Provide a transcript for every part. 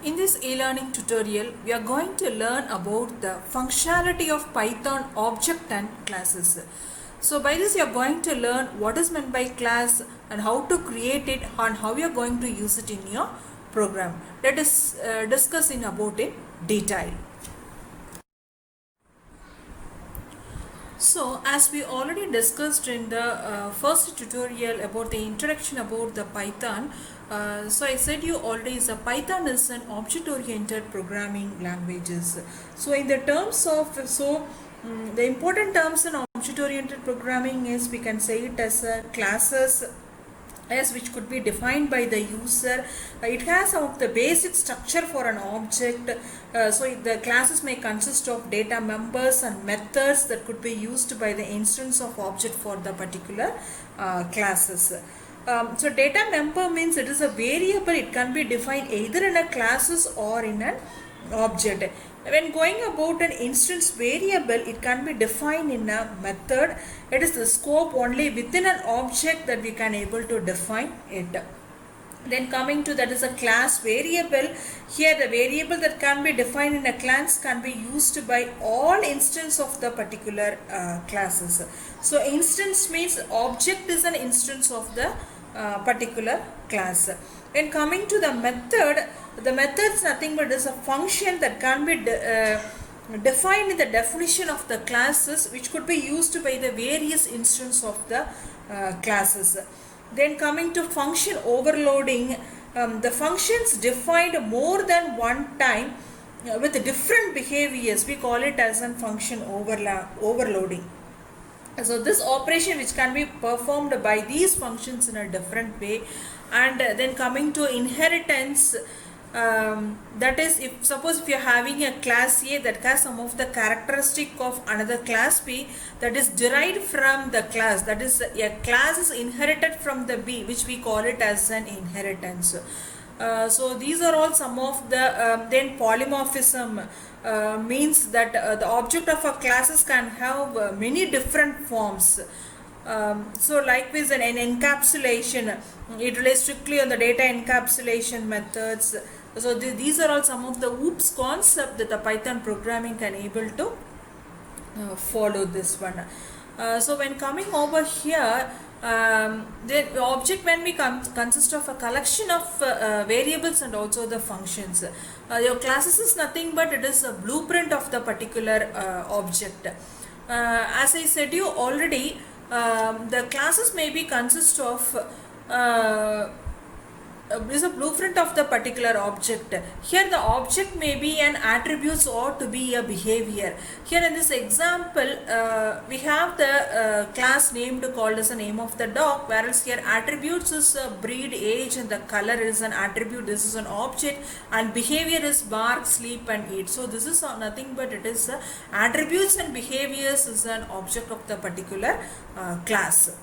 In this e-learning tutorial, we are going to learn about the functionality of Python object and classes. So by this you are going to learn what is meant by class and how to create it and how you are going to use it in your program. Let us discuss about in detail. So as we already discussed in the first tutorial about the introduction about the Python, so I said you already is a Python is an object-oriented programming languages. So in the terms of the important terms in object-oriented programming is we can say it as classes, as which could be defined by the user. It has some of the basic structure for an object. So the classes may consist of data members and methods that could be used by the instance of object for the particular classes. So data member means it is a variable. It can be defined either in a classes or in an object. When going about an instance variable, it can be defined in a method. It is the scope only within an object that we can able to define it. Then coming to that is a class variable. Here the variable that can be defined in a class can be used by all instance of the particular classes. So instance means object is an instance of the particular class. When coming to the method is nothing but is a function that can be defined in the definition of the classes, which could be used by the various instances of the classes. Then coming to function overloading, the functions defined more than one time with different behaviors. We call it as a function overloading. So this operation which can be performed by these functions in a different way. And then coming to inheritance, that is, if suppose if you are having a class A that has some of the characteristic of another class B that is derived from the class, that is a class is inherited from the B, which we call it as an inheritance. So these are all some of the then polymorphism means that the object of a classes can have many different forms. So likewise an encapsulation, it relies strictly on the data encapsulation methods. So these are all some of the OOPS concept that the Python programming can able to follow this one. So when coming over here, the object when we consist of a collection of variables and also the functions. Your classes is nothing but it is a blueprint of the particular object. As I said you already, the classes may be consist of is a blueprint of the particular object. Here the object may be an attributes or to be a behavior. Here in this example, we have the class named called as a name of the dog, whereas here attributes is breed, age, and the color is an attribute. This is an object, and behavior is bark, sleep, and eat. So this is nothing but it is attributes and behaviors is an object of the particular class.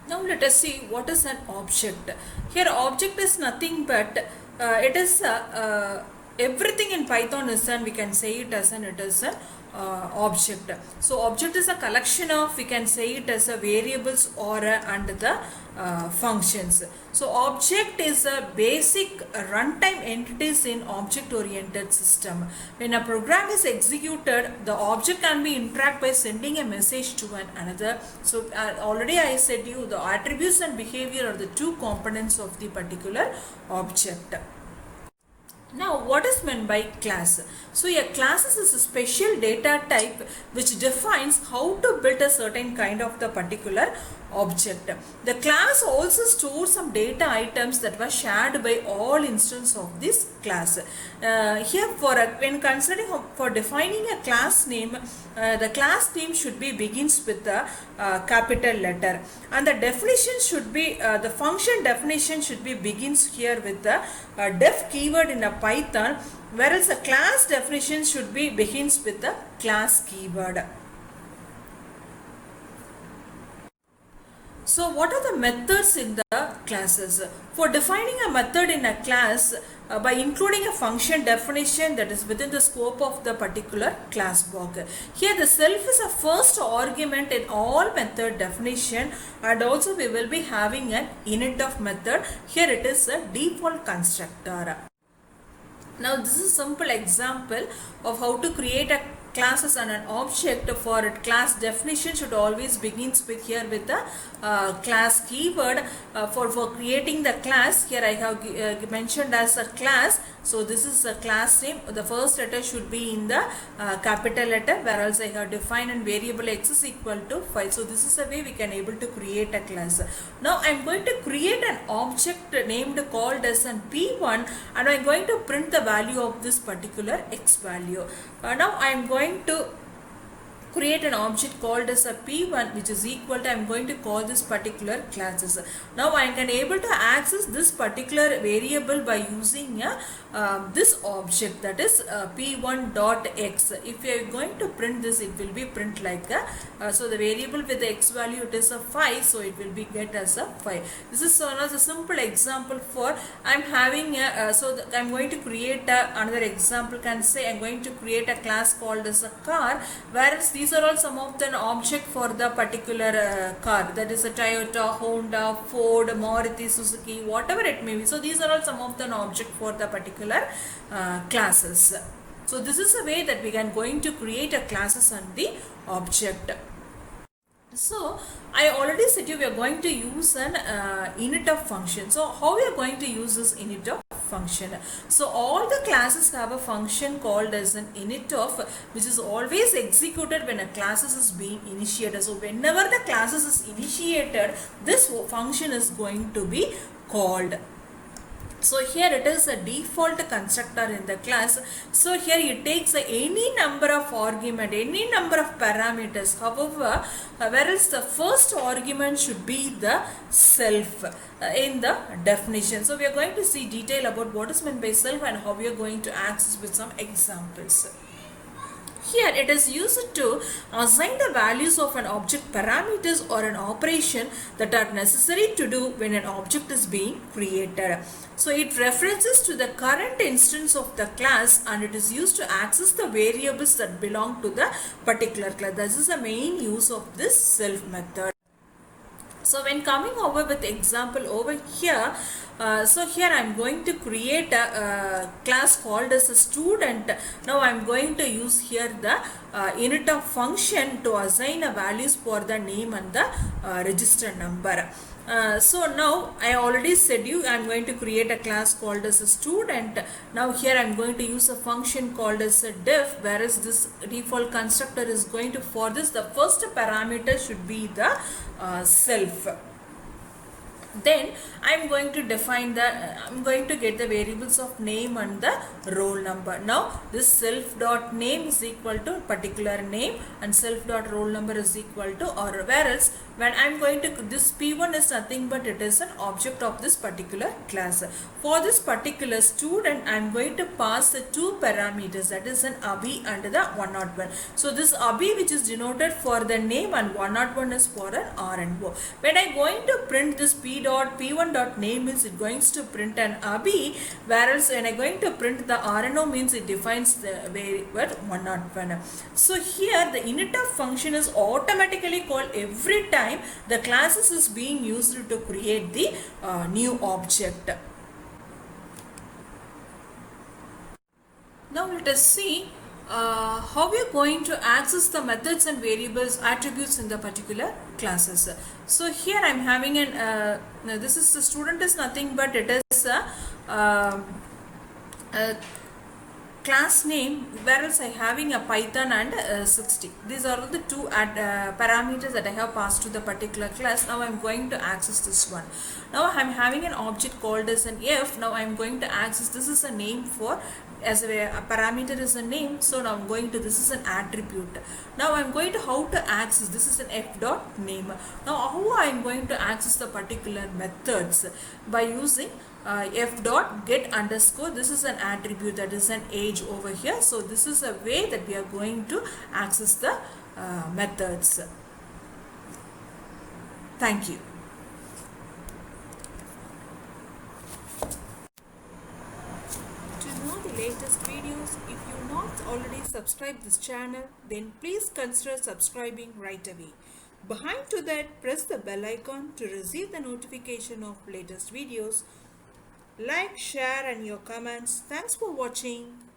Now let us see what is an object. Here object is nothing but it is everything in Python is an, we can say it as an, it is an object. So object is a collection of, we can say it as a variables or and the functions. So object is a basic runtime entities in object oriented system. When a program is executed, the object can be interact by sending a message to another. So already I said you the attributes and behavior are the two components of the particular object. Now what is meant by class? So a class is a special data type which defines how to build a certain kind of the particular object. The class also stores some data items that were shared by all instances of this class. Here when considering for defining a class name, the class name should be begins with a capital letter, and the definition should be the function definition should be begins here with the def keyword in a Python, whereas a class definition should be begins with the class keyword. So what are the methods in the classes? For defining a method in a class by including a function definition that is within the scope of the particular class block. Here the self is a first argument in all method definition, and also we will be having an init of method. Here it is a default constructor. Now this is a simple example of how to create a classes and an object. For it, class definition should always begins with here with the class keyword. For creating the class, here I have mentioned as a class. So this is a class name. The first letter should be in the capital letter, whereas I have defined a variable x is equal to 5. So this is a way we can able to create a class. Now I am going to create an object named called as an p1, and I am going to print the value of this particular x value. Now I am going to create an object called as a p1, which is equal to, I am going to call this particular classes. Now I can able to access this particular variable by using this object, that is p1 dot x. If you are going to print this, it will be print like a so the variable with the x value, it is a 5, so it will be get as a 5. This is one of the simple example for I am having a I am going to create another example. Can say I am going to create a class called as a car, whereas these are all some of the object for the particular car, that is a Toyota, Honda, Ford, Maruti Suzuki, whatever it may be. So these are all some of the object for the particular classes. So this is a way that we can going to create a classes on the object. So I already said you we are going to use an initOf function. So how we are going to use this initOf function? So all the classes have a function called as an initOf, which is always executed when a classes is being initiated. So whenever the classes is initiated, this function is going to be called. So here it is a default constructor in the class. So here it takes any number of argument, any number of parameters. However, whereas the first argument should be the self in the definition. So we are going to see detail about what is meant by self and how we are going to access with some examples. Here it is used to assign the values of an object parameters or an operation that are necessary to do when an object is being created. So it references to the current instance of the class, and it is used to access the variables that belong to the particular class. This is the main use of this self method. So when coming over with example over here, so here I am going to create a class called as a student. Now I am going to use here the initOf function to assign a values for the name and the register number. So now I already said you I am going to create a class called as a student. Now here I am going to use a function called as a def, whereas this default constructor is going to, for this the first parameter should be the self. Then I am going to define the I am going to get the variables of name and the roll number. Now this self dot name is equal to particular name and self dot roll number is equal to, or whereas when I am going to, this p1 is nothing but it is an object of this particular class. For this particular student I am going to pass the two parameters, that is an abhi and the 101. So this abhi, which is denoted for the name, and 101 is for an RNO. When I am going to print this p1 dot name means it going to print an abhi, whereas when I am going to print the RNO means it defines the variable 101. So here the initOf function is automatically called every time the classes is being used to create the new object. Now let us see how we are going to access the methods and variables attributes in the particular classes. So here I am having an this is the student is nothing but it is a class name, whereas I having a Python and 60. These are the two parameters that I have passed to the particular class. Now I am going to access this one. Now I am having an object called as an f. Now I am going to access, this is a name for, as a parameter is a name, so now I'm going to, this is an attribute. Now I'm going to how to access, this is an f dot name. Now how I'm going to access the particular methods? By using f dot get underscore, this is an attribute, that is an age over here. So this is a way that we are going to access the methods. Thank you. Latest videos, if you not already subscribed this channel, then please consider subscribing right away. Behind to that, press the bell icon to receive the notification of latest videos. Like, share and your comments. Thanks for watching.